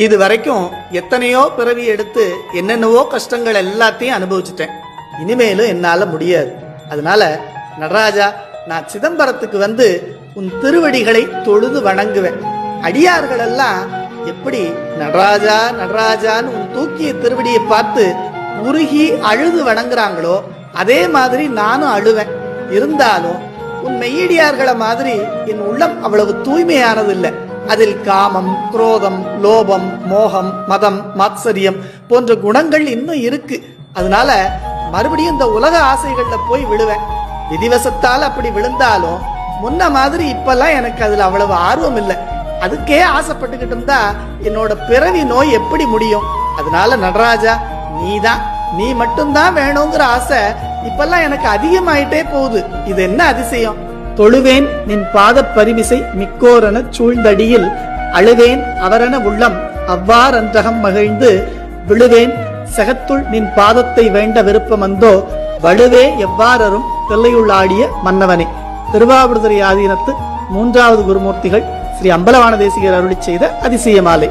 இது வரைக்கும் எத்தனையோ பிறவி எடுத்து என்னென்னவோ கஷ்டங்கள் எல்லாத்தையும் அனுபவிச்சுட்டேன். இனிமேலும் என்னால முடியாது. அதனால நடராஜா, நான் சிதம்பரத்துக்கு வந்து உன் திருவடிகளை தொழுது வணங்குவேன். அடியார்கள் எல்லாம் எப்படி நடராஜா நடராஜான்னு உன் தூக்கிய திருவடியை பார்த்து உருகி அழுது வணங்குறாங்களோ அதே மாதிரி நானும் அழுவேன். இருந்தாலும் உன் மெய்யடியார்களை மாதிரி என் உள்ளம் அவ்வளவு தூய்மையானது இல்லை. அதில் காமம், குரோதம், லோபம், மோகம், மதம், மாத்சரியம் போன்ற குணங்கள் இன்னும் இருக்கு. அதனால மறுபடியும் இந்த உலக ஆசைகள்ல போய் விழுவேன். விதிவசத்தால் அப்படி விழுந்தாலும் முன்ன மாதிரி இப்பெல்லாம் எனக்கு அதுல அவ்வளவு ஆர்வம் இல்லை. அதுக்கே ஆசைப்பட்டுக்கிட்டு இருந்தா என்னோட பிறவி நோய் எப்படி முடியும்? அதனால நடராஜா, நீ மட்டும்தான் வேணுங்கிற ஆசை இப்பெல்லாம் எனக்கு அதிகமாயிட்டே போகுது. இது என்ன அதிசயம்? தொழுவேன் நின் பாத பரிமிசை மிக்கோரென சூழ்ந்தடியில் அழுவேன் அவரென உள்ளம் அவ்வாறன்றகம் மகிழ்ந்து விழுவேன் செகத்துள் நின் பாதத்தை வேண்ட விருப்பமந்தோ வலுவே எவ்வாறும் தில்லையுள்ளாடிய மன்னவனே. திருவாவடுதுறை ஆதீனத்து 3வது குருமூர்த்திகள் ஸ்ரீ அம்பலவான தேசிகர் அருளி செய்த அதிசய மாலை.